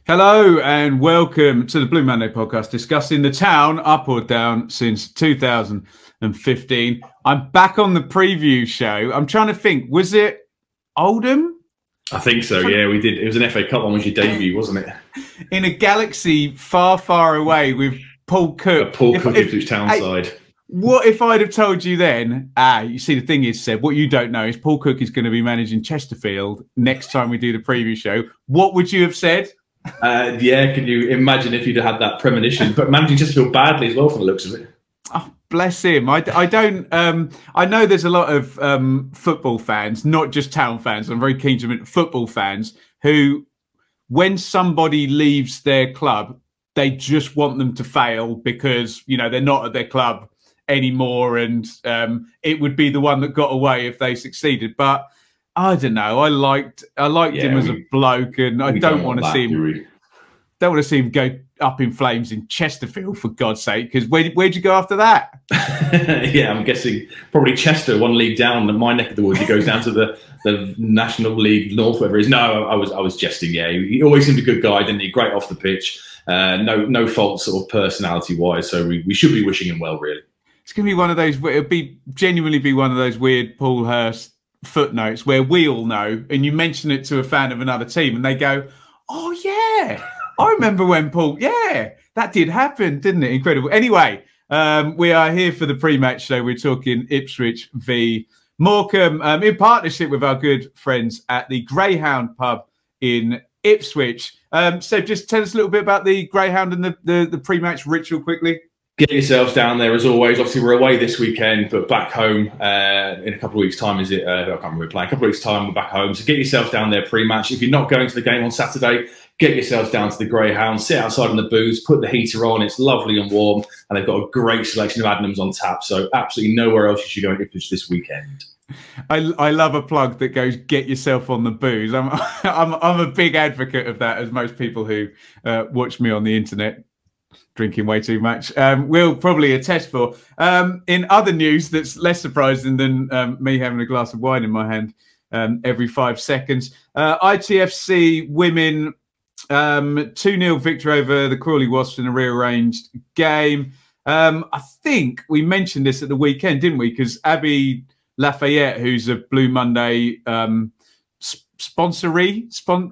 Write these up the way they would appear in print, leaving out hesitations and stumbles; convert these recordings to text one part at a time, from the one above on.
Hello and welcome to the Blue Monday podcast, discussing the town up or down since 2015. I'm back on the preview show. I'm trying to think, was it Oldham? I think so, yeah, we did. It was an FA Cup one, was your debut, wasn't it? In a galaxy far, far away with Paul Cook. Paul Cook, Ipswich Town side. What if I'd have told you then, you see, the thing is, Seb, what you don't know is Paul Cook is going to be managing Chesterfield next time we do the preview show. What would you have said? Yeah, can you imagine if you'd had that premonition? But managing just feel badly as well from the looks of it. Oh, bless him. I don't. I know there's a lot of football fans, not just town fans. I'm very keen to admit football fans who, when somebody leaves their club, they just want them to fail because they're not at their club anymore, and it would be the one that got away if they succeeded. But I don't know. I liked him as a bloke, and I don't want to see him. Don't want to see him go up in flames in Chesterfield, for God's sake. Because where'd you go after that? Yeah, I'm guessing probably Chester, one league down in my neck of the woods. He goes down to the National League North, whatever it is. No, I was jesting. Yeah, he always seemed a good guy, didn't he? Great off the pitch. No fault, sort of personality wise. So we should be wishing him well, really. It's going to be one of those. It'll genuinely be one of those weird Paul Hurst footnotes where we all know, and you mention it to a fan of another team and they go, oh yeah, I remember when Paul, yeah, that did happen, didn't it? Incredible. Anyway, we are here for the pre-match show. We're talking Ipswich v Morecambe in partnership with our good friends at the Greyhound pub in Ipswich. So just tell us a little bit about the Greyhound and the pre-match ritual quickly. Get yourselves down there as always. Obviously, we're away this weekend, but back home in a couple of weeks' time. I can't remember we're playing. A couple of weeks' time, we're back home. So get yourselves down there pre-match. If you're not going to the game on Saturday, get yourselves down to the Greyhound. Sit outside in the booths, put the heater on. It's lovely and warm, and they've got a great selection of Adnams on tap. So absolutely nowhere else you should go in Ipswich this weekend. I love a plug that goes, get yourself on the booze. I'm a big advocate of that, as most people who watch me on the internet drinking way too much will probably attest for. In other news that's less surprising than me having a glass of wine in my hand every 5 seconds, ITFC women 2-0 victory over the Crawley Wasps in a rearranged game. I think we mentioned this at the weekend, didn't we? Because Abby Lafayette, who's a Blue Monday sponsoree.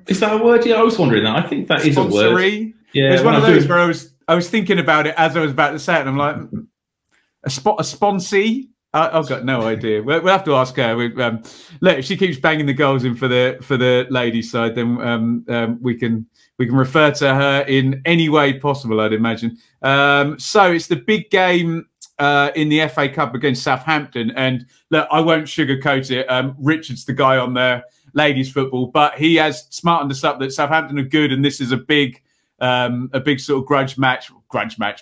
Is that a word? Yeah, I was wondering that. I think that is a word. Yeah, it's one of those where I was thinking about it as I was about to say it, and I'm like, a sponsee? I've got no idea. We'll have to ask her. Look, if she keeps banging the goals in for the ladies' side, then we can refer to her in any way possible, I'd imagine. So it's the big game in the FA Cup against Southampton, and look, I won't sugarcoat it. Richard's the guy on the ladies' football, but he has smartened us up that Southampton are good, and this is a big sort of grudge match,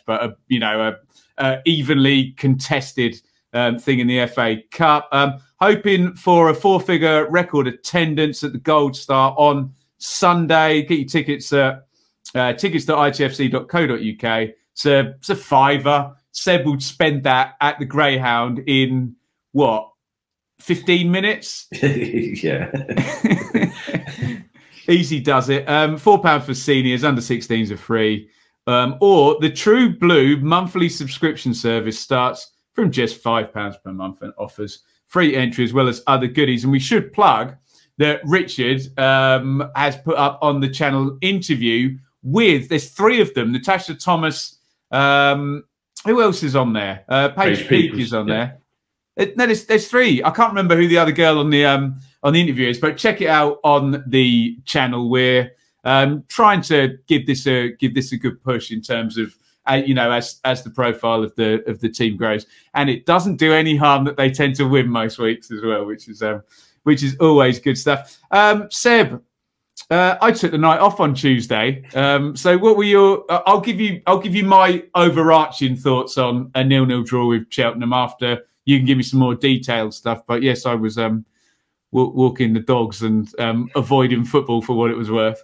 but a evenly contested thing in the FA Cup. Hoping for a 4-figure record attendance at the Gold Star on Sunday. Get your tickets at tickets.itfc.co.uk. It's a £5. Seb would spend that at the Greyhound in what, 15 minutes? Yeah. Easy does it. £4 for seniors, under 16s are free. Or the True Blue monthly subscription service starts from just £5 per month and offers free entry as well as other goodies. And we should plug that Richard has put up on the channel interview with, there's 3 of them, Natasha Thomas. Who else is on there? Paige Peake is on there. No, there's 3. I can't remember who the other girl on the interview is, but check it out on the channel. We're trying to give this a good push in terms of as the profile of the team grows, and it doesn't do any harm that they tend to win most weeks as well, which is always good stuff. Seb, I took the night off on Tuesday. So what were your? I'll give you my overarching thoughts on a 0-0 draw with Cheltenham after you can give me some more detailed stuff. But yes, I was walking the dogs and avoiding football for what it was worth.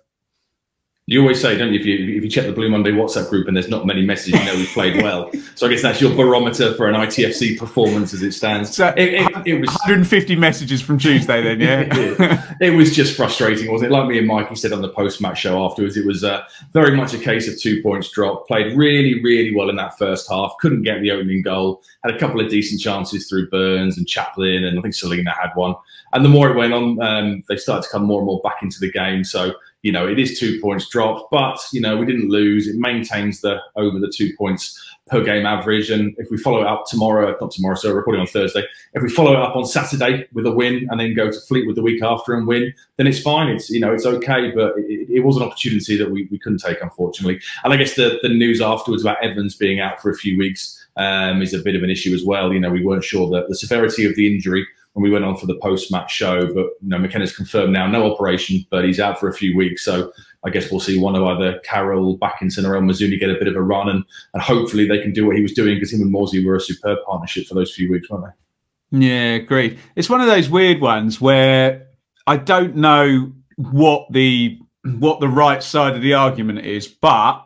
You always say, don't you, if you check the Blue Monday WhatsApp group and there's not many messages, you know we've played well. So I guess that's your barometer for an ITFC performance as it stands. So it was 150 messages from Tuesday then, yeah? It was just frustrating, wasn't it? Like me and Mikey said on the post-match show afterwards, it was very much a case of 2 points dropped. Played really, really well in that first half. Couldn't get the opening goal. Had a couple of decent chances through Burns and Chaplin, and I think Selena had one. And the more it went on, they started to come more and more back into the game. So, you know, it is 2 points dropped, but, you know, we didn't lose. It maintains over the 2 points per game average. And if we follow it up tomorrow, not tomorrow, so we're recording on Thursday. If we follow it up on Saturday with a win and then go to Fleetwood the week after and win, then it's fine. It's, you know, it's okay. But it was an opportunity that we couldn't take, unfortunately. And I guess the news afterwards about Evans being out for a few weeks is a bit of an issue as well. You know, we weren't sure that the severity of the injury when we went on for the post-match show, but you know, McKenna's confirmed now, no operation, but he's out for a few weeks. So I guess we'll see one of either Carroll, Backinson or El Mazzuni get a bit of a run, and hopefully they can do what he was doing, because him and Morsey were a superb partnership for those few weeks, weren't they? Yeah, great. It's one of those weird ones where I don't know what the right side of the argument is, but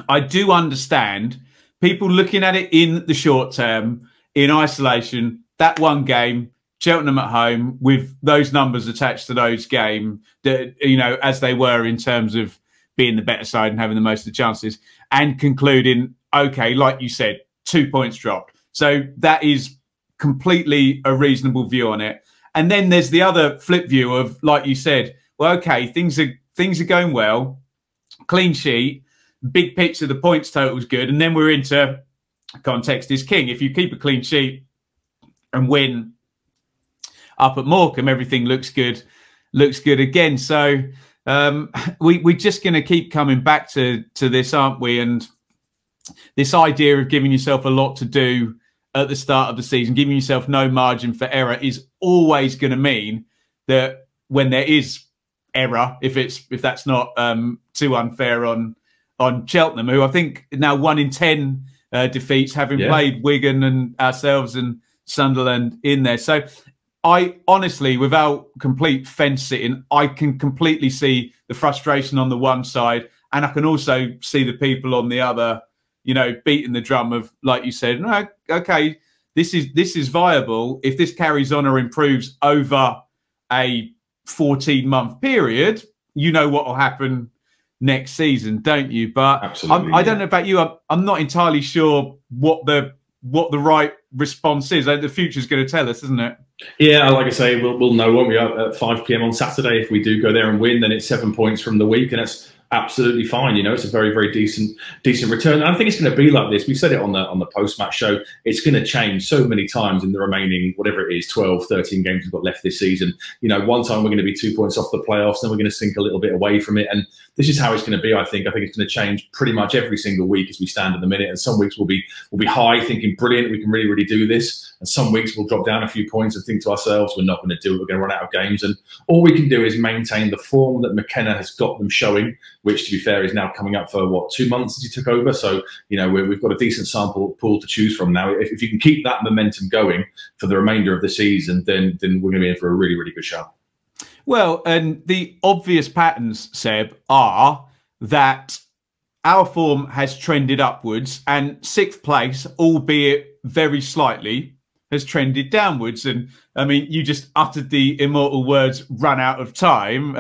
I do understand people looking at it in the short term, in isolation, that one game, Cheltenham at home, with those numbers attached to those games, you know, as they were in terms of being the better side and having the most of the chances, and concluding, okay, like you said, 2 points dropped. So that is completely a reasonable view on it. And then there's the other flip view of, like you said, well, okay, things are going well, clean sheet, big picture, the points total is good, and then we're into context is king. If you keep a clean sheet and win up at Morecambe, everything looks good again. So we're just going to keep coming back to this, aren't we? And this idea of giving yourself a lot to do at the start of the season, giving yourself no margin for error, is always going to mean that when there is error, if that's not too unfair on Cheltenham, who I think now 1 in 10 defeats, having played Wigan and ourselves and Sunderland in there. So I honestly, without complete fence sitting, I can completely see the frustration on the one side, and I can also see the people on the other, you know, beating the drum of, like you said, no, okay, this is viable. If this carries on or improves over a 14-month period, you know what will happen next season, don't you? But I don't know about you. I'm not entirely sure what the right response is. The future's going to tell us, isn't it? Yeah, like I say, we'll know, won't we, at 5 p.m. on Saturday. If we do go there and win, then it's 7 points from the week, and it's absolutely fine. You know, it's a very, very decent return. And I think it's going to be like this. We said it on the post-match show. It's going to change so many times in the remaining, whatever it is, 12, 13 games we've got left this season. You know, one time we're going to be 2 points off the playoffs, then we're going to sink a little bit away from it. And this is how it's going to be, I think. I think it's going to change pretty much every single week as we stand at the minute. And some weeks we'll be high, thinking, brilliant, we can really, really do this. And some weeks we'll drop down a few points and think to ourselves, we're not going to do it, we're going to run out of games. And all we can do is maintain the form that McKenna has got them showing, which, to be fair, is now coming up for, what, 2 months since he took over. So, you know, we've got a decent sample pool to choose from now. If you can keep that momentum going for the remainder of the season, then we're going to be in for a really, really good show. Well, and the obvious patterns, Seb, are that our form has trended upwards, and 6th place, albeit very slightly, has trended downwards. And I mean, you just uttered the immortal words, run out of time.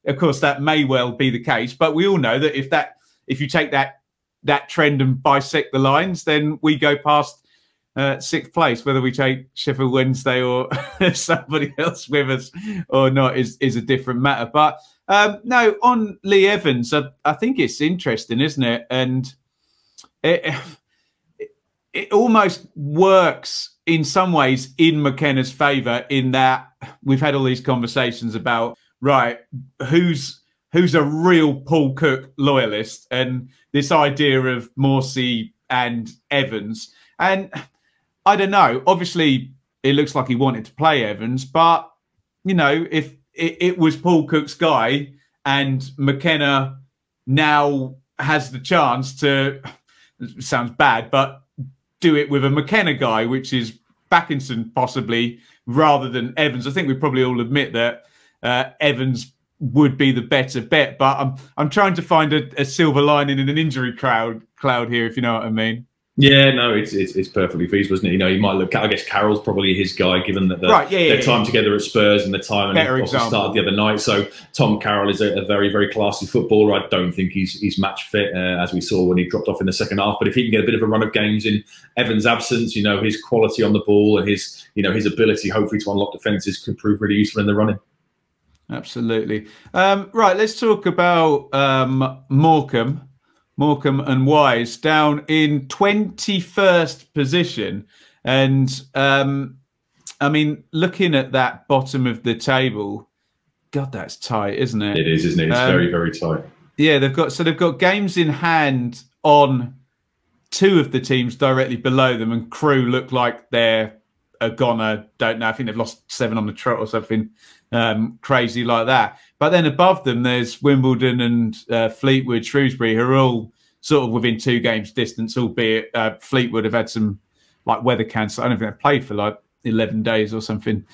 Of course, that may well be the case, but we all know that if you take that trend and bisect the lines, then we go past 6th place. Whether we take Sheffield Wednesday or somebody else with us or not is a different matter. But no, on Lee Evans, I think it's interesting, isn't it? And it almost works in some ways in McKenna's favour, in that we've had all these conversations about, right, who's a real Paul Cook loyalist, and this idea of Morsey and Evans. And I don't know, obviously it looks like he wanted to play Evans, but, you know, if it was Paul Cook's guy and McKenna now has the chance to, it sounds bad, but do it with a McKenna guy, which is Backinson possibly rather than Evans. I think we probably all admit that Evans would be the better bet, but I'm trying to find a silver lining in an injury cloud here, if you know what I mean. Yeah, no, it's perfectly feasible, isn't it? You know, you might look. I guess Carroll's probably his guy, given that their time together at Spurs and the time and also started the other night. So Tom Carroll is a very, very classy footballer. I don't think he's match fit, as we saw when he dropped off in the second half. But if he can get a bit of a run of games in Evans' absence, you know, his quality on the ball and his ability, hopefully, to unlock defences could prove really useful in the running. Absolutely. Right, let's talk about Morecambe and Wise down in 21st position. And I mean, looking at that bottom of the table, God, that's tight, isn't it? It is, isn't it? It's very, very tight. Yeah, they've got games in hand on two of the teams directly below them, and Crewe look like they're a goner. Don't know. I think they've lost 7 on the trot or something crazy like that. But then above them, there's Wimbledon and Fleetwood, Shrewsbury, who are all sort of within 2 games distance, albeit Fleetwood have had some like weather cancel. I don't think they've played for like 11 days or something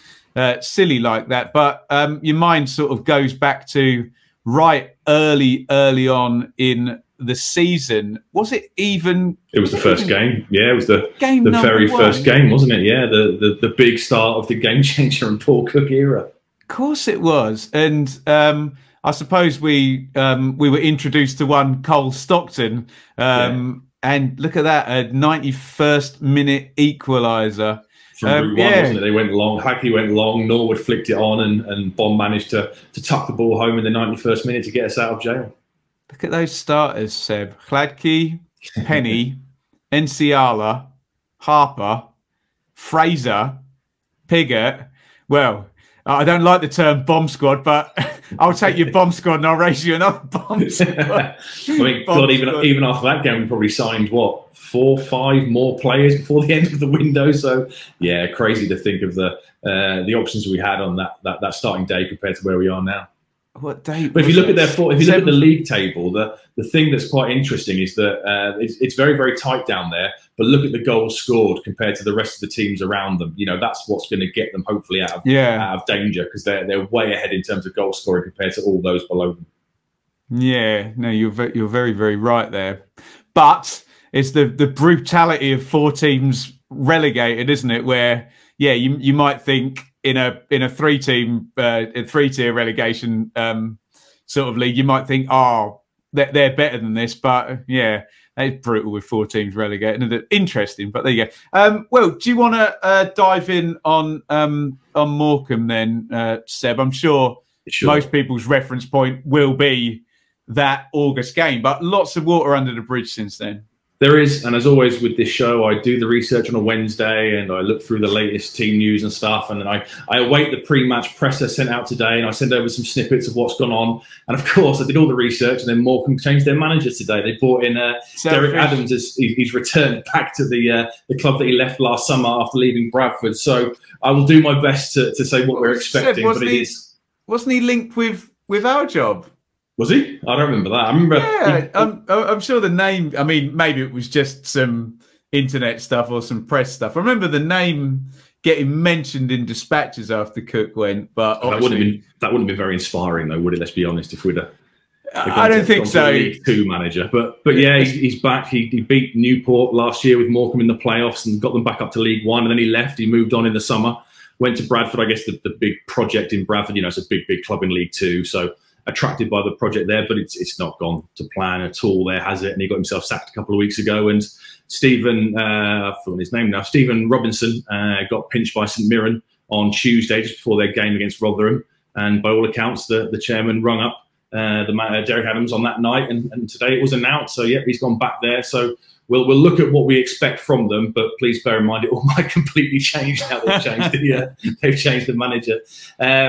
silly like that. But your mind sort of goes back to right early on in the season. Was it even? It was the first game. Yeah, it was the very first game, wasn't it? Yeah, the big start of the game changer and Paul Cook era. Of course it was. And I suppose we were introduced to one Cole Stockton. And look at that, a 91st minute equaliser. From Route 1, wasn't it? They went long. Hackey went long. Norwood flicked it on, and Bond managed to tuck the ball home in the 91st minute to get us out of jail. Look at those starters, Seb. Hladky, Penny, Enciala, Harper, Fraser, Piggott. Well, I don't like the term bomb squad, but I'll take your bomb squad and I'll raise you another bomb squad. I mean, God, even after that game, we probably signed, what, 4 or 5 more players before the end of the window. So, yeah, crazy to think of the options we had on that starting day compared to where we are now. What day? But if you look at the league table, the thing that's quite interesting is that it's very, very tight down there. But look at the goals scored compared to the rest of the teams around them. You know, that's what's going to get them hopefully out of danger, because they're way ahead in terms of goal scoring compared to all those below them. Yeah, no, you're very, very right there. But it's the brutality of 4 teams relegated, isn't it? Where you might think in a 3-tier relegation sort of league, you might think, oh, they're better than this, but yeah, it's brutal with 4 teams relegated. Interesting, but there you go. Well, do you want to dive in on Morecambe then, Seb? I'm sure most people's reference point will be that August game, but lots of water under the bridge since then. There is, and as always with this show, I do the research on a Wednesday and I look through the latest team news and stuff, and then I await the pre-match presser sent out today, and I send over some snippets of what's gone on. And of course, I did all the research, and then Morecambe changed their manager today. They brought in Derek Adams. He's returned back to the club that he left last summer after leaving Bradford. So I will do my best to say what we're expecting. Wasn't he linked with our job? Was he? I don't remember that. I remember. Yeah, I'm sure the name. I mean, maybe it was just some internet stuff or some press stuff. I remember the name getting mentioned in dispatches after Cook went, but that wouldn't have been very inspiring, though, would it? Let's be honest. If we'd have, I don't think so. League 2 manager, but yeah, he's back. He beat Newport last year with Morecambe in the playoffs and got them back up to League 1, and then he left. He moved on in the summer, went to Bradford. I guess the big project in Bradford. You know, it's a big club in League 2, so attracted by the project there, but it's not gone to plan at all there, has it? And he got himself sacked a couple of weeks ago. And Stephen, I've forgotten his name now, Stephen Robinson got pinched by St Mirren on Tuesday, just before their game against Rotherham. And by all accounts, the chairman rung up Derek Adams on that night, and today it was announced. So yeah, he's gone back there. So we'll look at what we expect from them, but please bear in mind it all might completely change now they've changed the manager.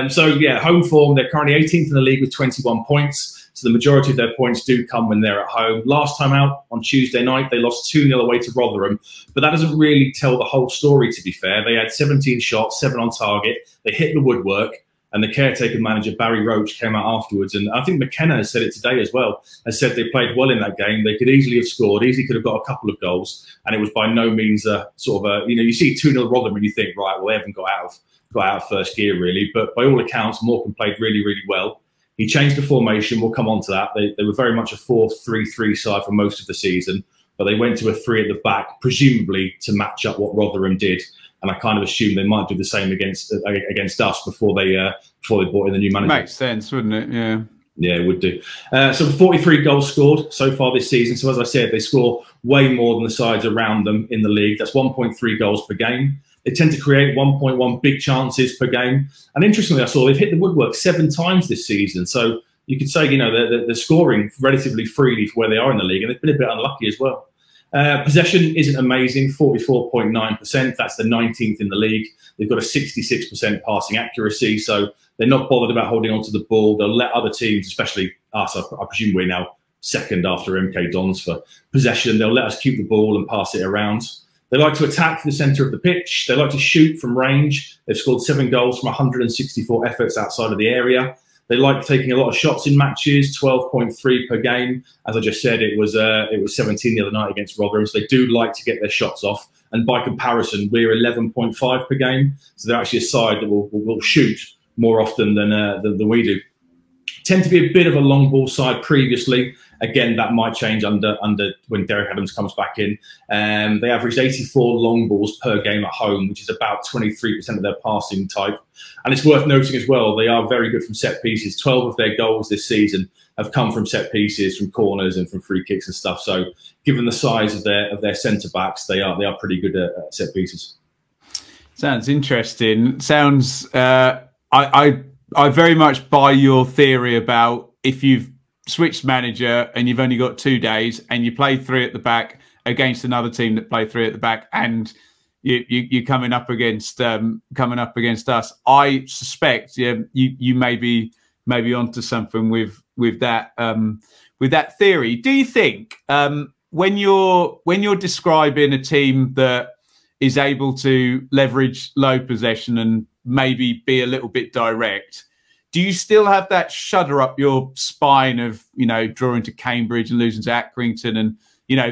So yeah, home form, they're currently 18th in the league with 21 points. So the majority of their points do come when they're at home. Last time out on Tuesday night, they lost 2-0 away to Rotherham, but that doesn't really tell the whole story, to be fair. They had 17 shots, 7 on target. They hit the woodwork. And the caretaker manager, Barry Roach, came out afterwards. And I think McKenna has said it today as well, has said they played well in that game. They could easily have scored, easily could have got a couple of goals. And it was by no means a sort of a, you see 2-0 Rotherham and you think, right, well, they haven't got out of first gear, really. But by all accounts, Morecambe played really, really well. He changed the formation. We'll come on to that. They were very much a 4-3-3 side for most of the season. But they went to a 3 at the back, presumably to match up what Rotherham did. And I kind of assume they might do the same against us before they brought in the new manager. Makes sense, wouldn't it? Yeah. Yeah, it would do. So 43 goals scored so far this season. So as I said, they score way more than the sides around them in the league. That's 1.3 goals per game. They tend to create 1.1 big chances per game. And interestingly, I saw they've hit the woodwork 7 times this season. So you could say, they're scoring relatively freely for where they are in the league. And they've been a bit unlucky as well. Possession isn't amazing, 44.9%. That's the 19th in the league. They've got a 66% passing accuracy, so they're not bothered about holding onto the ball. They'll let other teams, especially us, I presume we're now second after MK Dons for possession. They'll let us keep the ball and pass it around. They like to attack the centre of the pitch. They like to shoot from range. They've scored 7 goals from 164 efforts outside of the area. They like taking a lot of shots in matches, 12.3 per game. As I just said, it was 17 the other night against Rotherham. So they do like to get their shots off. And by comparison, we're 11.5 per game. So they're actually a side that will shoot more often than we do. Tend to be a bit of a long ball side previously. Again, that might change under when Derek Adams comes back in. They averaged 84 long balls per game at home, which is about 23% of their passing type. And it's worth noting as well, they are very good from set pieces. 12 of their goals this season have come from set pieces, from corners and from free kicks and stuff. So given the size of their centre backs, they are pretty good at set pieces. Sounds interesting. Sounds I very much buy your theory about if you've switched manager and you've only got 2 days and you play 3 at the back against another team that play 3 at the back, and you're coming up against us. I suspect you may be onto something with that theory. Do you think when you're describing a team that is able to leverage low possession and maybe be a little bit direct, do you still have that shudder up your spine of, drawing to Cambridge and losing to Accrington and,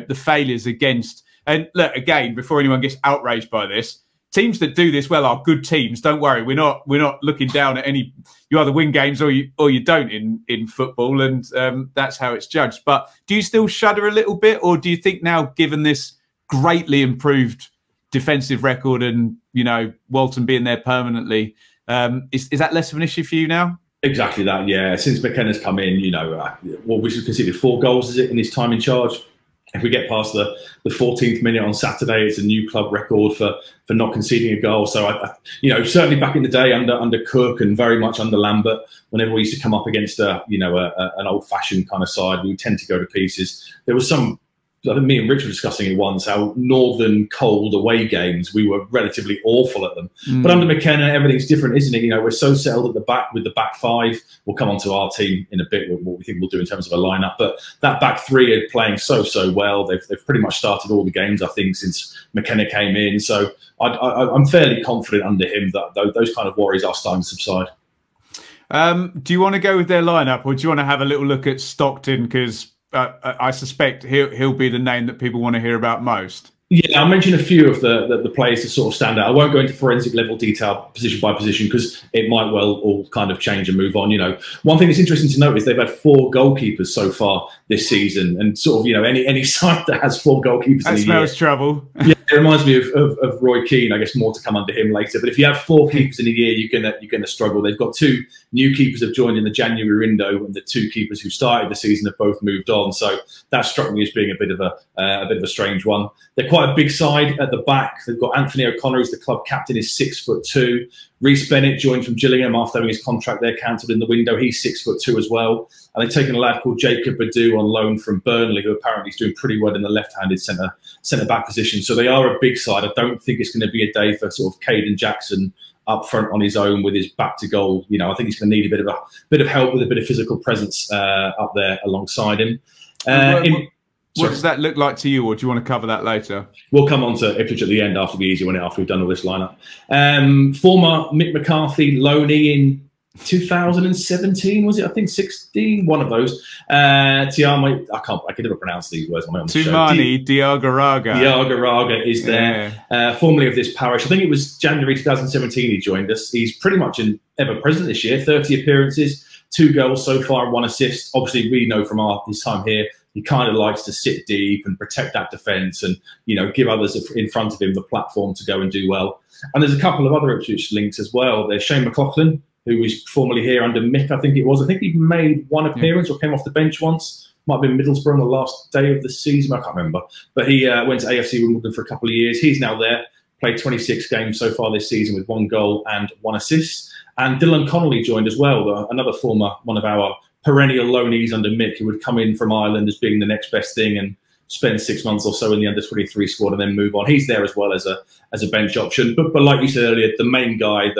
the failures against, and look, again, before anyone gets outraged by this, teams that do this well are good teams. Don't worry. We're not looking down at any, you either win games or you don't in football. And that's how it's judged. But do you still shudder a little bit, or do you think now, given this greatly improved defensive record and, Walton being there permanently, is that less of an issue for you now? Exactly that, yeah. Since McKenna's come in, what we should consider 4 goals, is it, in his time in charge? If we get past the 14th minute on Saturday, it's a new club record for not conceding a goal. So, certainly back in the day under Cook and very much under Lambert, whenever we used to come up against an old-fashioned kind of side, we would tend to go to pieces. There was some, I think me and Rich were discussing it once, how northern cold away games, we were relatively awful at them. But under McKenna, everything's different, isn't it? We're so settled at the back with the back 5. We'll come on to our team in a bit, what we think we'll do in terms of a lineup. But that back 3 are playing so well. They've pretty much started all the games, I think, since McKenna came in. So I'm fairly confident under him that those kind of worries are starting to subside. Do you want to go with their lineup, or do you want to have a little look at Stockton? Because I suspect he'll be the name that people want to hear about most. Yeah, I'll mention a few of the players that sort of stand out. I won't go into forensic level detail position by position because it might well all kind of change and move on. One thing that's interesting to note is they've had 4 goalkeepers so far this season, and sort of any side that has 4 goalkeepers in a year, that smells trouble. Yeah, it reminds me of Roy Keane. I guess more to come under him later. But if you have 4 keepers in a year, you're gonna struggle. They've got 2 new keepers have joined in the January window, and the 2 keepers who started the season have both moved on. So that struck me as being a bit of a strange one. They're quite a big side at the back. They've got Anthony O'Connor, who's the club captain, is 6'2". Reece Bennett joined from Gillingham after having his contract there cancelled in the window. He's 6'2" as well. And they've taken a lad called Jacob Badu on loan from Burnley, who apparently is doing pretty well in the left-handed centre back position. So they are a big side. I don't think it's going to be a day for sort of Caden Jackson up front on his own with his back to goal. I think he's going to need a bit of help with a bit of physical presence up there alongside him. What does that look like to you, or do you want to cover that later? We'll come on to Ipswich at the end after the easy one, after we've done all this lineup. Former Mick McCarthy loanee in 2017, was it? I think 16, one of those. Tiamo, I can never pronounce these words on my own show. Tumani Diagaraga. Diagaraga is there, formerly of this parish. I think it was January 2017 he joined us. He's pretty much an ever-present this year, 30 appearances, 2 goals so far and 1 assist. Obviously, we know from his time here, he kind of likes to sit deep and protect that defence and, you know, give others in front of him the platform to go and do well. And there's a couple of other Ipswich links as well. There's Shane McLaughlin, who was formerly here under Mick, I think it was. I think he made 1 appearance or came off the bench once. Might have been Middlesbrough on the last day of the season. I can't remember. But he went to AFC Wimbledon for a couple of years. He's now there. Played 26 games so far this season with 1 goal and 1 assist. And Dylan Connolly joined as well, another former, one of our perennial loanees under Mick, who would come in from Ireland as being the next best thing and spend 6 months or so in the under-23 squad and then move on. He's there as well as a bench option. But like you said earlier, the main guy,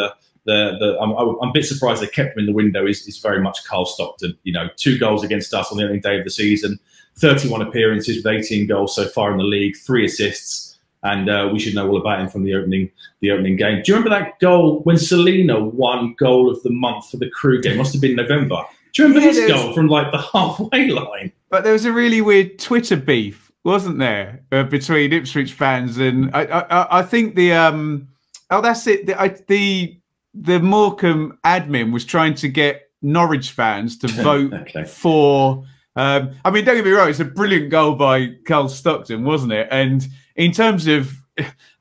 I'm a bit surprised they kept him in the window, is very much Carl Stockton. You know, 2 goals against us on the opening day of the season, 31 appearances with 18 goals so far in the league, 3 assists. And we should know all about him from the opening game. Do you remember that goal when Selena won goal of the month for the Crew game? Must have been November. Do you remember his goal from like the halfway line? But there was a really weird Twitter beef, wasn't there, between Ipswich fans and I think the that's it. The Morecambe admin was trying to get Norwich fans to vote for. I mean, don't get me wrong; it's a brilliant goal by Carl Stockton, wasn't it? And in terms of,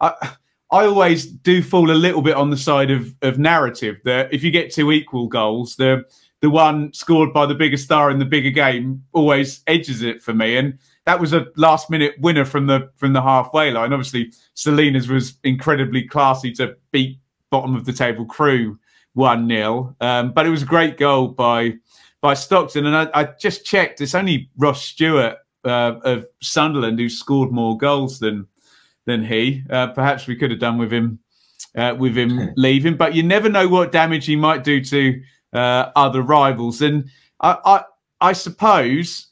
I always do fall a little bit on the side of narrative that if you get 2 equal goals, the one scored by the bigger star in the bigger game always edges it for me. And that was a last-minute winner from the halfway line. Obviously, Selena's was incredibly classy to beat bottom of the table Crew 1-0, but it was a great goal by Stockton. And I just checked; it's only Ross Stewart of Sunderland who scored more goals than he. Perhaps we could have done with him leaving, but you never know what damage he might do to other rivals. And I suppose,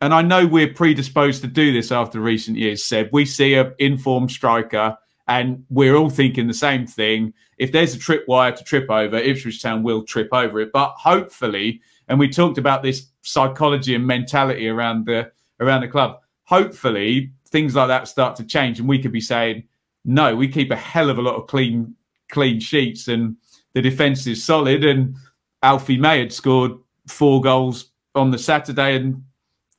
and I know we're predisposed to do this after recent years, Seb, we see an informed striker and we're all thinking the same thing. If there's a tripwire to trip over, Ipswich Town will trip over it. But hopefully, and we talked about this psychology and mentality around the club, hopefully things like that start to change and we could be saying, no, we keep a hell of a lot of clean sheets and the defence is solid. And Alfie May had scored 4 goals on the Saturday and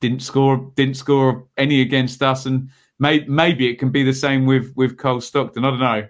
didn't score any against us. And maybe it can be the same with Carl Stockton. I don't know.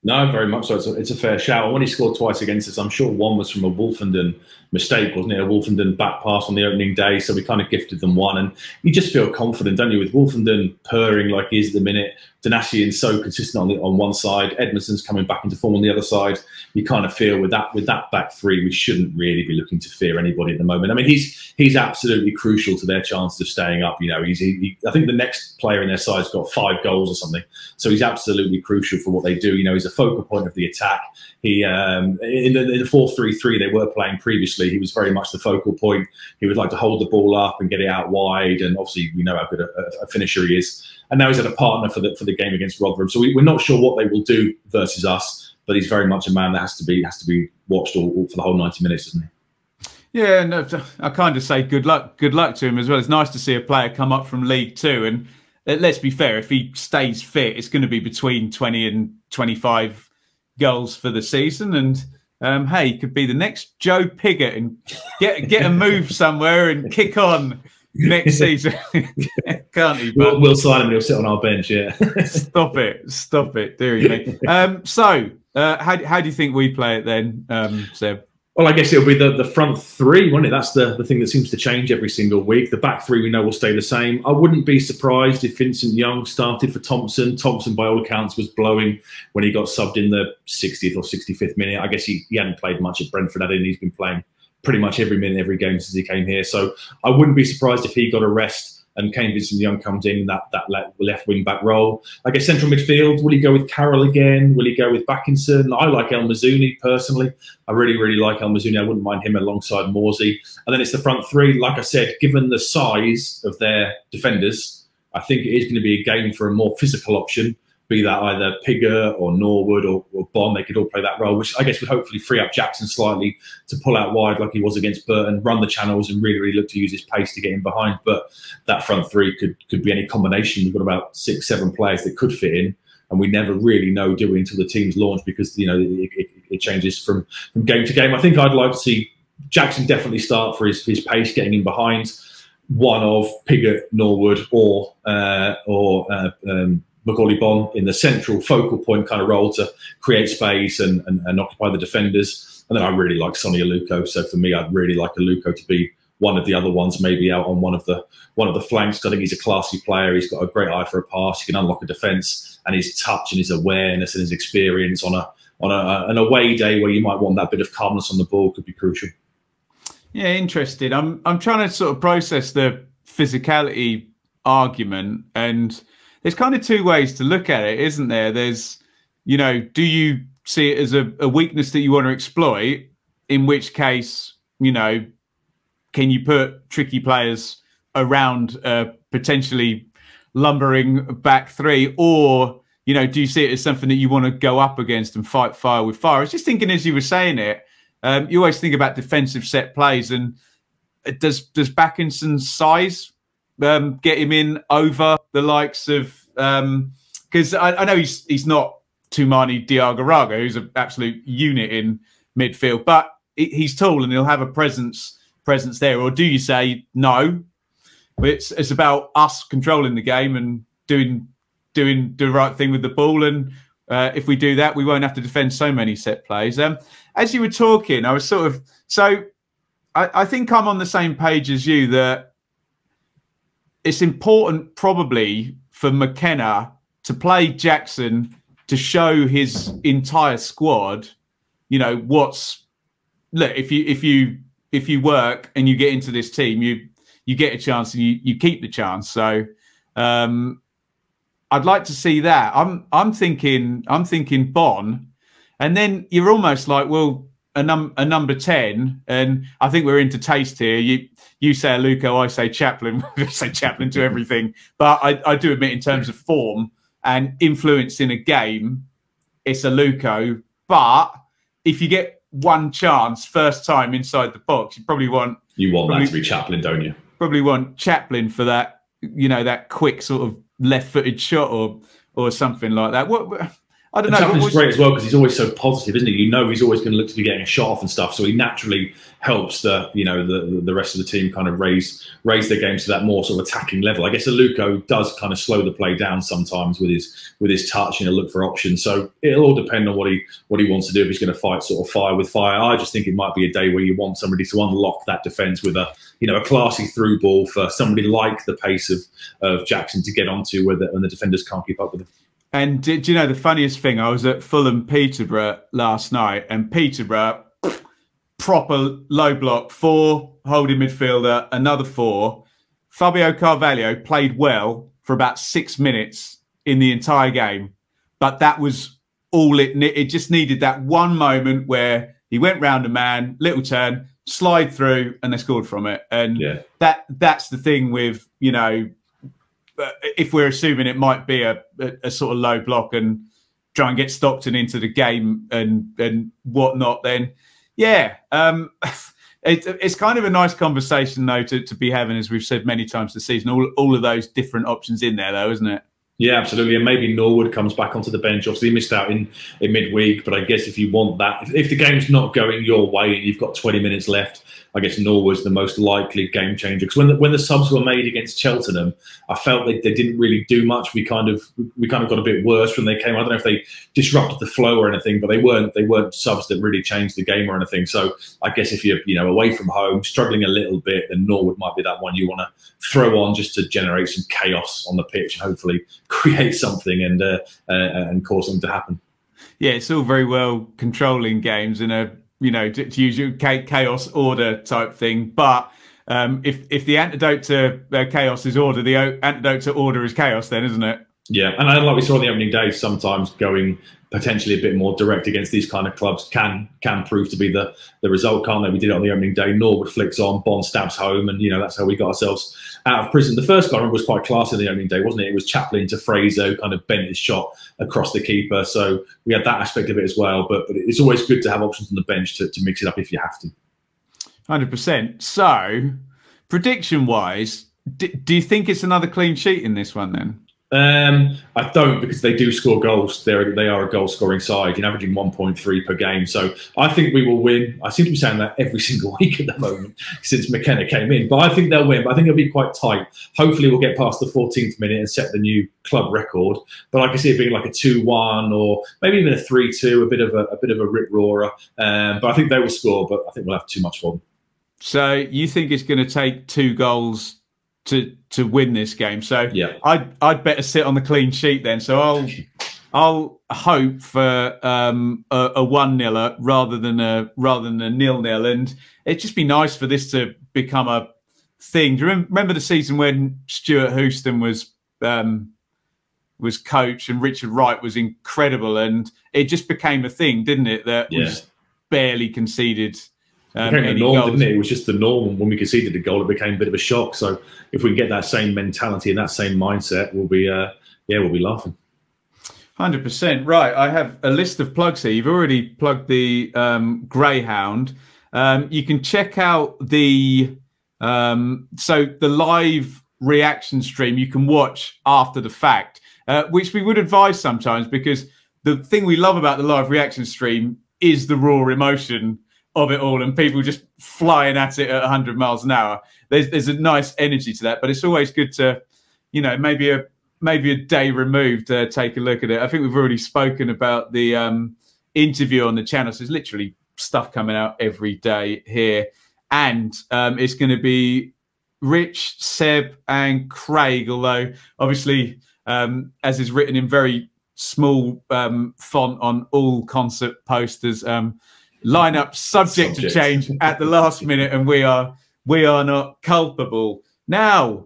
No, very much so. It's a fair shout. When he scored twice against us, I'm sure one was from a Wolfenden mistake, wasn't it? A Wolfenden back pass on the opening day. So we kind of gifted them one. And you just feel confident, don't you? With Wolfenden purring like he is at the minute, Donatian so consistent on one side, Edmondson's coming back into form on the other side. You kind of feel with that back 3, we shouldn't really be looking to fear anybody at the moment. I mean, he's absolutely crucial to their chances of staying up. You know, I think the next player in their side's got 5 goals or something. So he's absolutely crucial for what they do. You know, he's a focal point of the attack. He in the 4-3-3 they were playing previously, he was very much the focal point. He would like to hold the ball up and get it out wide, and obviously we know how good a finisher he is. And now he's had a partner for the game against Rotherham, so we're not sure what they will do versus us. But he's very much a man that has to be watched all for the whole 90 minutes, isn't he? Yeah, no, I kind of say good luck to him as well. It's nice to see a player come up from League Two, and let's be fair, if he stays fit, it's going to be between 20 and 25 goals for the season. And hey, he could be the next Joe Pigott and get a move somewhere and kick on next season. Can't he? But we'll sign him and he'll sit on our bench, yeah. Stop it, dearie me. So how do you think we play it then, Seb? Well, I guess it'll be the front 3, won't it? That's the thing that seems to change every single week. The back 3 we know will stay the same. I wouldn't be surprised if Vincent Young started for Thompson. Thompson, by all accounts, was blowing when he got subbed in the 60th or 65th minute. I guess he hadn't played much at Brentford, had he? He's been playing pretty much every minute, every game since he came here. So I wouldn't be surprised if he got a rest and Kane Vincent-Young comes in that left wing-back role. I guess central midfield, will he go with Carroll again? Will he go with Backinson? I like El Mazzuni, personally. I really, really like El Mazzuni. I wouldn't mind him alongside Morsey. And then it's the front 3. Like I said, given the size of their defenders, I think it is going to be a game for a more physical option, be that either Pigott or Norwood or Bond. They could all play that role, which I guess would hopefully free up Jackson slightly to pull out wide like he was against Burton, run the channels and really look to use his pace to get in behind. But that front three could be any combination. We've got about 6, 7 players that could fit in. And we never really know, do we, until the team's launch, because it changes from game to game. I think I'd like to see Jackson definitely start for his pace, getting in behind one of Pigott, Norwood, or Macaulay Bonne in the central focal point kind of role to create space and occupy the defenders. And then I really like Sonny Aluko. So for me, I'd really like Aluko to be one of the other ones, maybe out on one of the flanks. I think he's a classy player. He's got a great eye for a pass. He can unlock a defence, and his touch and his awareness and his experience on an away day where you might want that bit of calmness on the ball could be crucial. Yeah, interesting. I'm trying to sort of process the physicality argument, and there's kind of two ways to look at it, isn't there? There's, do you see it as a weakness that you want to exploit? In which case, can you put tricky players around potentially lumbering back three? Or, do you see it as something that you want to go up against and fight fire with fire? I was just thinking as you were saying it, you always think about defensive set plays, and does Backinson's size get him in over the likes of... Because I know he's not Toumani Diagouraga, who's an absolute unit in midfield, but he's tall and he'll have a presence there. Or do you say no, it's about us controlling the game and doing the right thing with the ball, and if we do that, we won't have to defend so many set plays. As you were talking, I was I think I'm on the same page as you, that it's important probably for McKenna to play Jackson to show his entire squad, if you work and you get into this team, you get a chance and you keep the chance. So I'd like to see that. I'm thinking Bonne, and then you're almost like, well, a number 10, and I think we're into taste here. You say Aluko, I say Chaplin. I say Chaplin to everything, but I do admit in terms of form and influence in a game, it's Aluko. But if you get one chance first time inside the box, you probably want that to be Chaplin, don't you? Probably want Chaplin for that, that quick sort of left-footed shot or something like that. I don't know. Chaplin's great as well because he's always so positive, isn't he? He's always going to look to be getting a shot off and stuff. So he naturally helps the rest of the team kind of raise their game to that more sort of attacking level. I guess Aluko does kind of slow the play down sometimes with his touch and look for options. So it'll all depend on what he wants to do. If he's going to fight sort of fire with fire, I just think it might be a day where you want somebody to unlock that defence with a classy through ball for somebody like the pace of Jackson to get onto when the defenders can't keep up with him. And do you know the funniest thing? I was at Fulham Peterborough last night, and Peterborough, proper low block, 4 holding midfielder, another 4. Fabio Carvalho played well for about 6 minutes in the entire game, but that was all it just needed, that one moment where he went round a man, little turn, slide through, and they scored from it. And that's the thing with, if we're assuming it might be a sort of low block and try and get Stockton into the game and whatnot, then it's kind of a nice conversation though to be having, as we've said many times this season. All of those different options in there though, isn't it? Yeah, absolutely. And maybe Norwood comes back onto the bench. Obviously, he missed out in midweek, but I guess if you want that, if the game's not going your way and you've got 20 minutes left, I guess Norwood's the most likely game changer. Because when the subs were made against Cheltenham, I felt they didn't really do much. We kind of got a bit worse when they came. I don't know if they disrupted the flow or anything, but they weren't subs that really changed the game or anything. So I guess if you're away from home, struggling a little bit, then Norwood might be that one you want to throw on just to generate some chaos on the pitch and hopefully create something and cause something to happen. Yeah, it's all very well controlling games in a to use your chaos order type thing, but if the antidote to chaos is order, the antidote to order is chaos, then, isn't it? Yeah, and like we saw on the opening day, sometimes going potentially a bit more direct against these kind of clubs can prove to be the result, can't they? We did it on the opening day. Norwood flicks on, Bond stabs home, and that's how we got ourselves out of prison. The first goal was quite classy on the opening day, wasn't it? It was Chaplin to Fraser, who kind of bent his shot across the keeper. So we had that aspect of it as well. But it's always good to have options on the bench to mix it up if you have to. 100%. So, prediction-wise, do you think it's another clean sheet in this one then? I don't, because they do score goals. They are a goal-scoring side, averaging 1.3 per game. So I think we will win. I seem to be saying that every single week at the moment since McKenna came in. But I think they'll win. But I think it'll be quite tight. Hopefully we'll get past the 14th minute and set the new club record. But I can see it being like a 2-1 or maybe even a 3-2, a bit of a rip-roarer. But I think they will score, but I think we'll have too much for them. So you think it's going to take 2 goals to win this game? So yeah, I'd better sit on the clean sheet then. So I'll hope for a 1-0 rather than a 0-0, and it'd just be nice for this to become a thing. Do you remember the season when Stuart Houston was coach and Richard Wright was incredible, and it just became a thing, didn't it? That was barely conceded. It became the norm, didn't it? It was just the norm. When we conceded a goal, it became a bit of a shock. So if we can get that same mentality and that same mindset, we'll be laughing. 100%. Right. I have a list of plugs here. You've already plugged the Greyhound. You can check out the live reaction stream you can watch after the fact, which we would advise sometimes, because the thing we love about the live reaction stream is the raw emotion of it all, and people just flying at it at 100 miles an hour. There's a nice energy to that, but it's always good to, maybe a day removed, take a look at it. I think we've already spoken about the interview on the channel, so there's literally stuff coming out every day here, and it's going to be Rich, Seb, and Craig. Although obviously, as is written in very small font on all concert posters, lineup subject to change at the last minute, and we are not culpable. Now,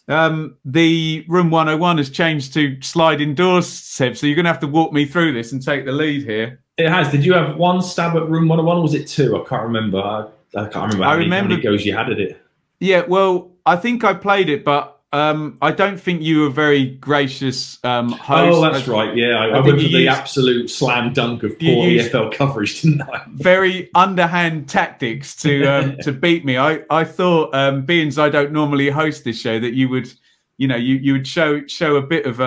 the Room 101 has changed to Sliding Doors, Seb, so you're going to have to walk me through this and take the lead here. It has. Did you have 1 stab at Room 101, or was it 2? I can't remember. I can't remember how many goes you had at it. Yeah, well, I think I played it, but I don't think you were very gracious host. Oh, that's right. Yeah, I went for the absolute slam dunk of poor EFL coverage, didn't I? Very underhand tactics to beat me. I thought, being as I don't normally host this show, that you would, you would show a bit of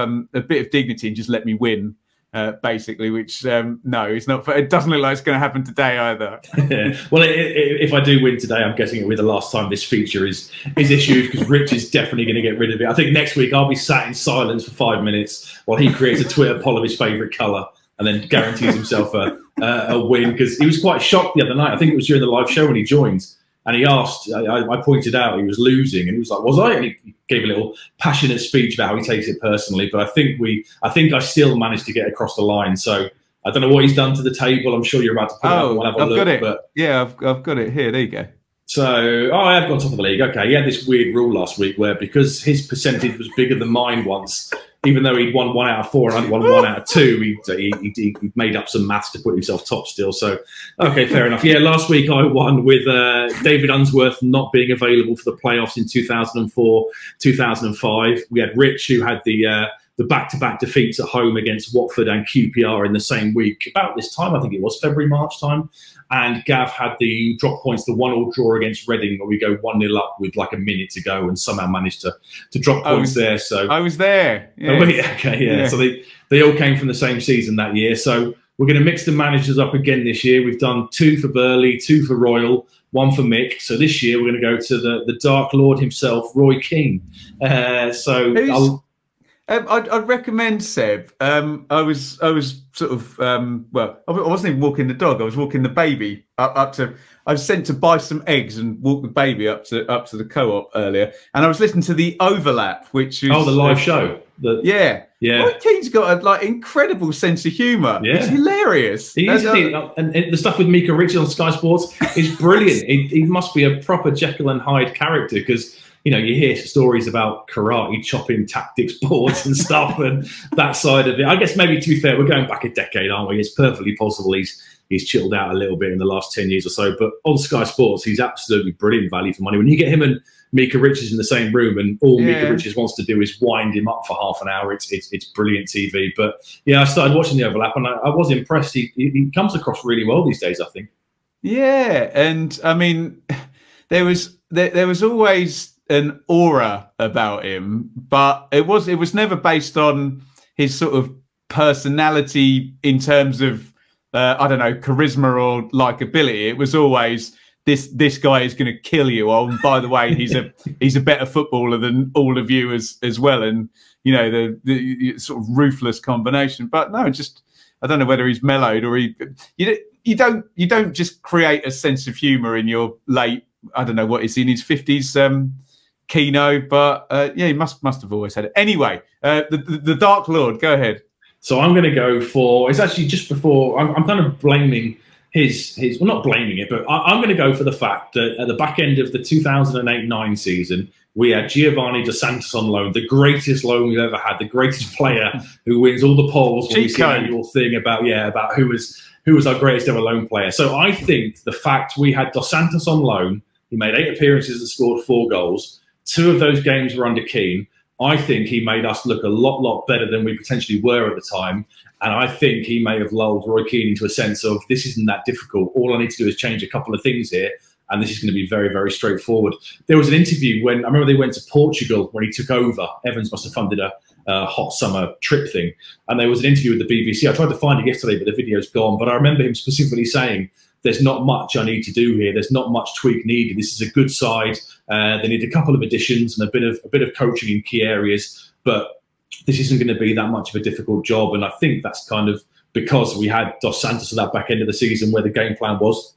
dignity and just let me win. Basically, which no, it's not. It doesn't look like it's going to happen today either. Yeah. Well, if I do win today, I'm guessing it'll be the last time this feature is issued, because Rich is definitely going to get rid of it. I think next week I'll be sat in silence for 5 minutes while he creates a Twitter poll of his favourite colour and then guarantees himself a win, because he was quite shocked the other night. I think it was during the live show when he joined. And he asked, I pointed out he was losing, and he was like, "Was I?" And he gave a little passionate speech about how he takes it personally. But I think I still managed to get across the line. So I don't know what he's done to the table. I'm sure you're about to put it up and we'll have a look. Got it. But yeah, I've got it here. There you go. So, I have got top of the league. Okay, he had this weird rule last week where, because his percentage was bigger than mine once, even though he'd won 1 out of 4 and I'd won 1 out of 2, he made up some maths to put himself top still. So, okay, fair enough. Yeah, last week I won with David Unsworth not being available for the playoffs in 2004, 2005. We had Rich, who had the back-to-back defeats at home against Watford and QPR in the same week, about this time, I think it was February, March time. And Gav had the drop points, the 1-1 draw against Reading, where we go 1-0 up with like a minute to go, and somehow managed to drop points there. So I was there. Yeah. Oh, okay, yeah. So they all came from the same season that year. So we're going to mix the managers up again this year. We've done 2 for Burley, 2 for Royal, 1 for Mick. So this year we're going to go to the Dark Lord himself, Roy Keane. I'd recommend Seb. I was sort of well, I wasn't even walking the dog. I was walking the baby up to. I was sent to buy some eggs and walk the baby up to the co-op earlier, and I was listening to the Overlap, which is the live show. Yeah. Roy Keane's got a incredible sense of humour. Yeah. It's hilarious. He is, and the stuff with Mika Richards on Sky Sports is brilliant. He must be a proper Jekyll and Hyde character, because you know, you hear stories about karate chopping tactics boards and stuff, and that side of it. I guess maybe, to be fair, we're going back a decade, aren't we? It's perfectly possible he's chilled out a little bit in the last 10 years or so. But on Sky Sports, he's absolutely brilliant value for money. When you get him and Mika Richards in the same room, and all Mika Richards wants to do is wind him up for half an hour, it's brilliant TV. But yeah, I started watching the overlap, and I was impressed. He comes across really well these days, I think. Yeah, and I mean, there was always an aura about him, but it was never based on his sort of personality in terms of I don't know, charisma or likability. It was always this guy is going to kill you. Oh, and by the way, he's a better footballer than all of you as well. And you know, the sort of ruthless combination. But no, just I don't know whether he's mellowed or you don't just create a sense of humour in your late, I don't know what is in his 50s, Keno, but yeah, he must have always had it. Anyway, the Dark Lord, go ahead. So I'm going to go for, it's actually just before, I'm kind of blaming his well, not blaming it, but I'm going to go for the fact that at the back end of the 2008-9 season, we had Giovanni Dos Santos on loan, the greatest loan we've ever had, the greatest player who wins all the polls when we see an annual thing about who was our greatest ever loan player. So I think the fact we had Dos Santos on loan, he made 8 appearances and scored 4 goals. 2 of those games were under Keane. I think he made us look a lot better than we potentially were at the time. And I think he may have lulled Roy Keane into a sense of, this isn't that difficult. All I need to do is change a couple of things here, and this is going to be very, very straightforward. There was an interview when, I remember they went to Portugal when he took over. Evans must have funded a hot summer trip thing. And there was an interview with the BBC. I tried to find it yesterday, but the video's gone. But I remember him specifically saying, there's not much I need to do here. There's not much tweak needed. This is a good side. They need a couple of additions and a bit of coaching in key areas, but this isn't going to be that much of a difficult job. And I think that's kind of because we had Dos Santos at that back end of the season where the game plan was,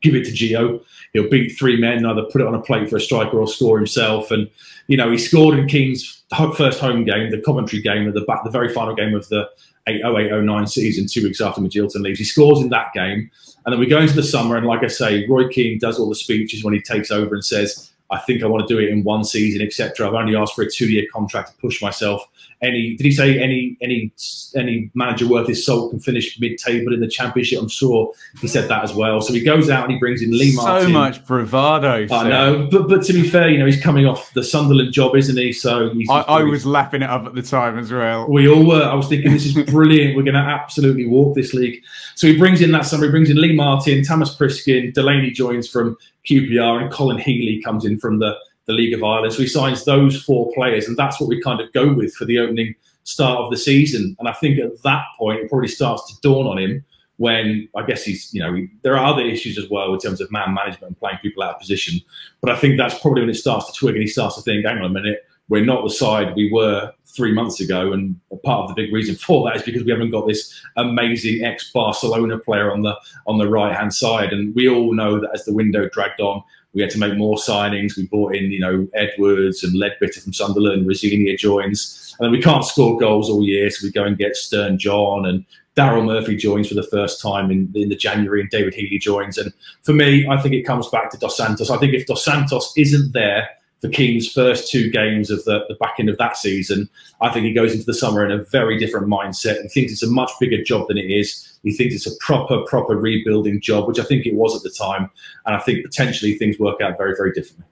give it to Gio. He'll beat 3 men, either put it on a plate for a striker or score himself. And, you know, he scored in Keane's first home game, the Coventry game, the very final game of the 08-09 season, 2 weeks after Magilton leaves. He scores in that game. And then we go into the summer, and like I say, Roy Keane does all the speeches when he takes over and says, I think I want to do it in 1 season, etc. I've only asked for a 2-year contract to push myself. Did he say any manager worth his salt can finish mid-table in the Championship? I'm sure he said that as well. So he goes out and he brings in Lee Martin. So much bravado. I know, but to be fair, you know, he's coming off the Sunderland job, isn't he? So I was lapping it up at the time as well. We all were. I was thinking, this is brilliant. We're going to absolutely walk this league. So he brings in that summer. He brings in Lee Martin, Thomas Priskin, Delaney joins from QPR, and Colin Healy comes in from the League of Ireland. So he signs those 4 players, and that's what we kind of go with for the opening start of the season. And I think at that point, it probably starts to dawn on him when, I guess he's, you know, there are other issues as well in terms of man management and playing people out of position. But I think that's probably when it starts to twig and he starts to think, hang on a minute, we're not the side we were 3 months ago. And part of the big reason for that is because we haven't got this amazing ex-Barcelona player on the right-hand side. And we all know that as the window dragged on, we had to make more signings. We brought in, you know, Edwards and Ledbetter from Sunderland, Rosinia joins. And then we can't score goals all year, so we go and get Stern John, and Daryl Murphy joins for the first time in the January, and David Healy joins. And for me, I think it comes back to Dos Santos. I think if Dos Santos isn't there for Keane's first 2 games of the back end of that season, I think he goes into the summer in a very different mindset. He thinks it's a much bigger job than it is. He thinks it's a proper rebuilding job, which I think it was at the time. And I think potentially things work out very, very differently.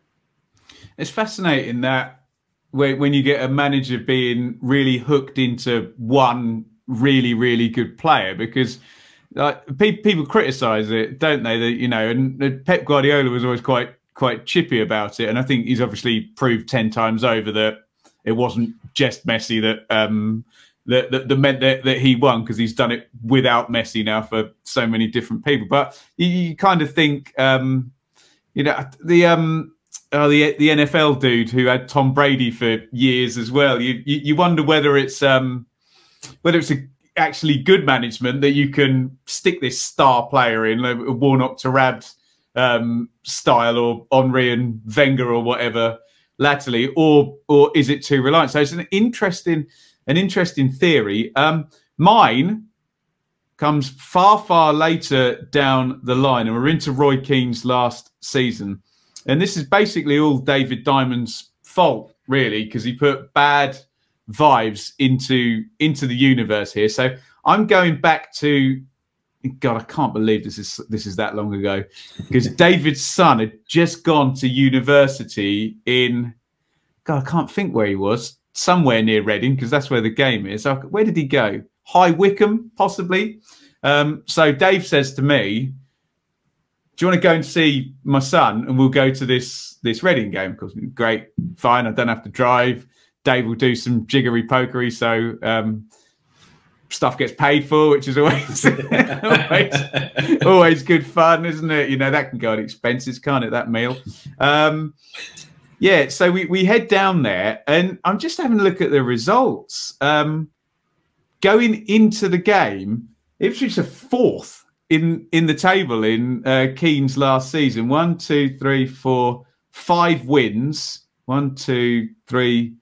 It's fascinating that when you get a manager being really hooked into one really good player, because people criticise it, don't they? That, you know, and Pep Guardiola was always quite chippy about it, and I think he's obviously proved 10 times over that it wasn't just Messi that meant that he won, because he's done it without Messi now for so many different people. But you kind of think, you know, the NFL dude who had Tom Brady for years as well. You wonder whether it's actually good management that you can stick this star player in, like Warnock to Rabs style, or Henry and Wenger or whatever latterly, or is it too reliant? So it's an interesting theory. Mine comes far later down the line, and we're into Roy Keane's last season, and this is basically all David Diamond's fault, really, because he put bad vibes into the universe here. So I'm going back to, God, I can't believe this is that long ago, because David's son had just gone to university in, God, I can't think where he was, somewhere near Reading, because that's where the game is. Where did he go? High Wycombe, possibly. So Dave says to me, do you want to go and see my son, and we'll go to this Reading game? Of course, great, fine, I don't have to drive. Dave will do some jiggery pokery, so stuff gets paid for, which is always always good fun, isn't it? You know, that can go at expenses, can't it, that meal? Yeah, so we head down there, and I'm just having a look at the results. Going into the game, Ipswich are fourth in the table in Keane's last season. 1, 2, 3, 4, 5 wins. 1, 2, 3,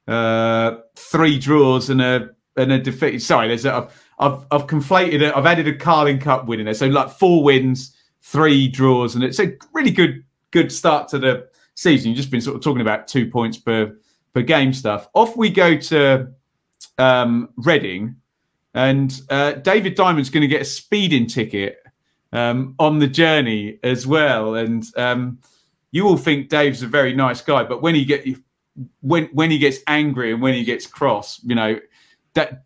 3 draws and a defeat. Sorry, I've conflated it. I've added a Carling Cup win in there. So like 4 wins, 3 draws, and it's a really good start to the season. You've just been sort of talking about 2 points per game stuff. Off we go to Reading, and David Diamond's going to get a speeding ticket on the journey as well. And you all think Dave's a very nice guy, but when he gets angry and when he gets cross, you know,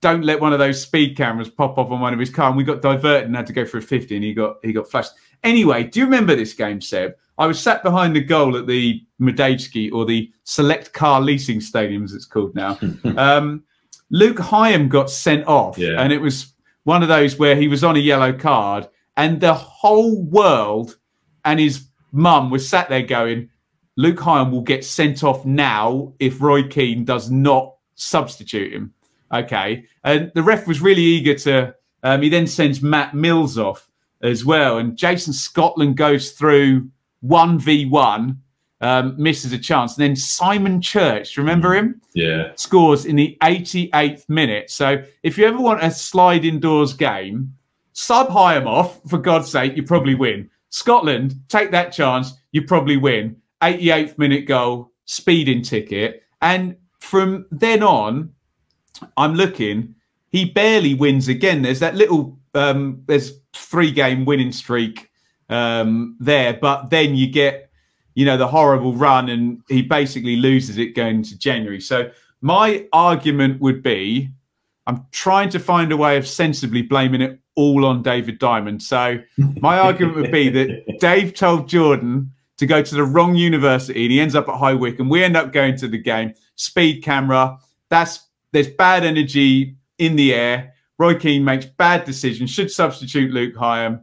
don't let one of those speed cameras pop up on one of his car. And we got diverted and had to go for a 50, and he got flashed. Anyway, do you remember this game, Seb? I was sat behind the goal at the Medeski, or the Select Car Leasing Stadium, as it's called now. Luke Hyam got sent off, and it was one of those where he was on a yellow card, and the whole world and his mum was sat there going, Luke Hyam will get sent off now if Roy Keane does not substitute him. Okay. And the ref was really eager to, he then sends Matt Mills off as well. And Jason Scotland goes through 1v1, misses a chance. And then Simon Church, remember him? Yeah. Scores in the 88th minute. So if you ever want a sliding doors game, sub Hyam off, for God's sake, you probably win. Scotland, take that chance, you probably win. 88th minute goal, speeding ticket. And from then on, I'm looking, he barely wins again. There's that little, there's 3-game winning streak there, but then you get, you know, the horrible run, and he basically loses it going to January. So my argument would be, I'm trying to find a way of sensibly blaming it all on David Diamond. So my argument would be that Dave told Jordan to go to the wrong university, and he ends up at High Wycombe. We end up going to the game, speed camera. There's bad energy in the air. Roy Keane makes bad decisions, should substitute Luke Hyam.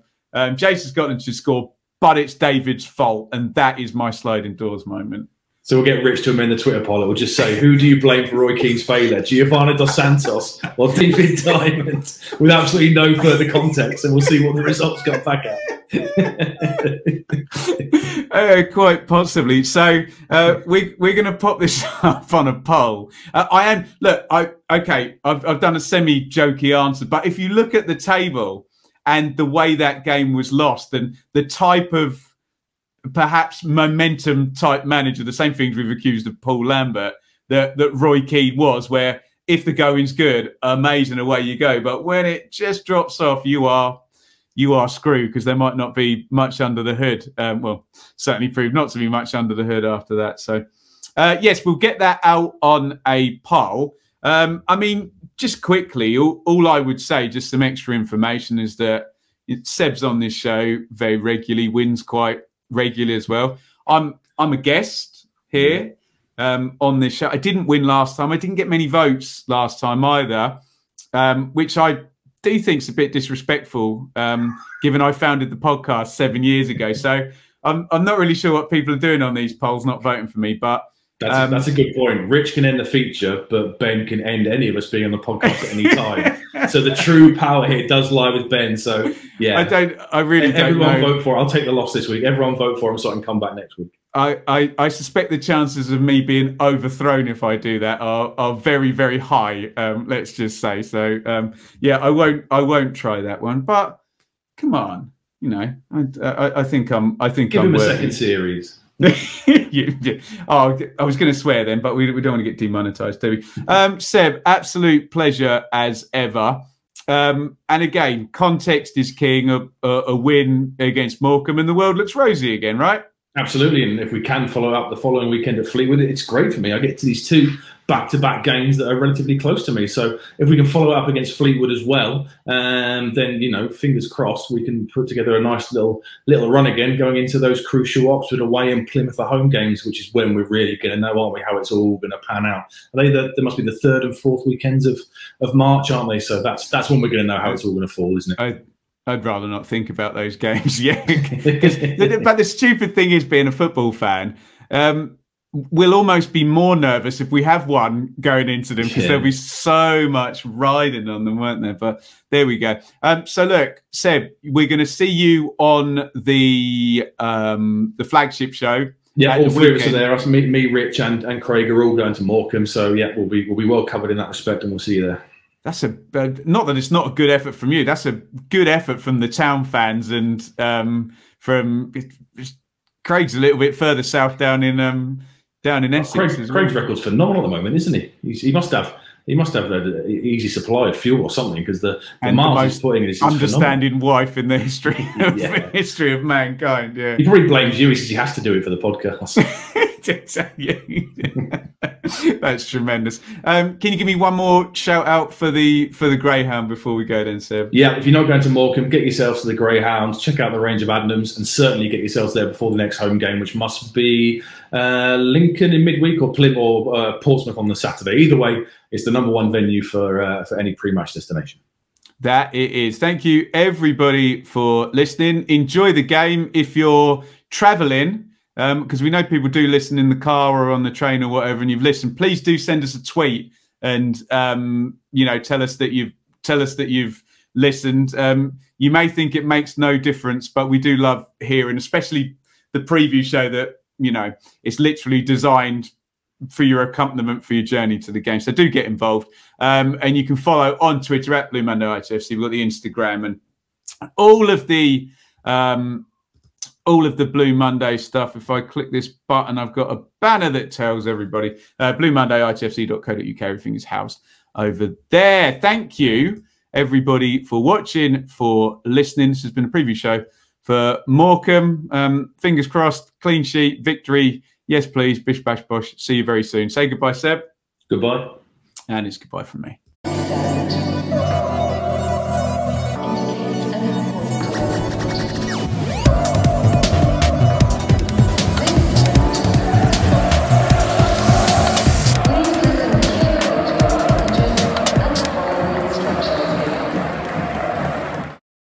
Jason Scotland should score, but it's David's fault, and that is my sliding doors moment. So we'll get Rich to amend the Twitter poll. It will just say, who do you blame for Roy Keane's failure? Giovanni Dos Santos or David Diamond? With absolutely no further context, and we'll see what the results got back at. Quite possibly. So we're going to pop this up on a poll. I've done a semi-jokey answer, but if you look at the table and the way that game was lost, and the type of perhaps momentum type manager, the same things we've accused of Paul Lambert, that Roy Keane was, where if the going's good, amazing, away you go. But when it just drops off, you are screwed, because there might not be much under the hood. Well, certainly proved not to be much under the hood after that. So, yes, we'll get that out on a poll. I mean, just quickly, all I would say, just some extra information, is that Seb's on this show very regularly, wins quite regularly as well. I'm a guest here on this show. I didn't win last time. I didn't get many votes last time either, which I do think is a bit disrespectful, given I founded the podcast 7 years ago. So I'm not really sure what people are doing on these polls, not voting for me. But that's a good point. Rich can end the feature, but Ben can end any of us being on the podcast at any time. So the true power here does lie with Ben. So yeah, I really don't know. Everyone vote for it. I'll take the loss this week. Everyone vote for him so I can come back next week. I suspect the chances of me being overthrown if I do that are very, very high. Let's just say so. Yeah, I won't try that one. But come on, you know, I think I'm. Give him a second series. Oh, I was going to swear then, but we don't want to get demonetized, do we? Seb, absolute pleasure as ever. And again, context is king. A win against Morecambe, and the world looks rosy again, right? Absolutely, and if we can follow up the following weekend at Fleetwood, it's great for me. I get to these two back-to-back games that are relatively close to me. So if we can follow up against Fleetwood as well, then, you know, fingers crossed, we can put together a nice little run again going into those crucial Oxford away and Plymouth at home games, which is when we're really going to know, aren't we, how it's all going to pan out. There must be the 3rd and 4th weekends of March, aren't they? So that's when we're going to know how it's all going to fall, isn't it? I'd rather not think about those games. Yeah, but the stupid thing is, being a football fan, we'll almost be more nervous if we have one going into them, because there'll be so much riding on them, won't there? But there we go. So look, Seb, we're going to see you on the flagship show. Yeah, all three of us are there. Us, me, Rich, and Craig are all going to Morecambe. So yeah, we'll be well covered in that respect, and we'll see you there. That's not that it's not a good effort from you. That's a good effort from the town fans, and from Craig's a little bit further south down in Essex. Craig's record's phenomenal at the moment, isn't he? He must have an easy supply of fuel or something, because the miles he's putting in is understanding wife in the history of mankind. Yeah, he probably blames you. He says he has to do it for the podcast. That's tremendous. Can you give me one more shout out for the Greyhound before we go then, Seb? Yeah, if you're not going to Morecambe, get yourselves to the Greyhound, check out the range of Adnams, and certainly get yourselves there before the next home game, which must be Lincoln in midweek, or Plymouth, or Portsmouth on the Saturday. Either way, it's the #1 venue for any pre-match destination. That it is. Thank you everybody for listening. Enjoy the game. If you're travelling, because we know people do listen in the car or on the train or whatever, and you've listened, please do send us a tweet and you know, tell us that you've listened. You may think it makes no difference, but we do love hearing, especially the preview show, that, you know, it's literally designed for your accompaniment for your journey to the game. So do get involved, and you can follow on Twitter at Blue Monday ITFC. We've got the Instagram and all of the Blue Monday stuff. If I click this button, I've got a banner that tells everybody. BlueMondayITFC.co.uk. Everything is housed over there. Thank you, everybody, for watching, for listening. This has been a preview show for Morecambe. Fingers crossed, clean sheet, victory. Yes, please. Bish, bash, bosh. See you very soon. Say goodbye, Seb. Goodbye. And it's goodbye from me.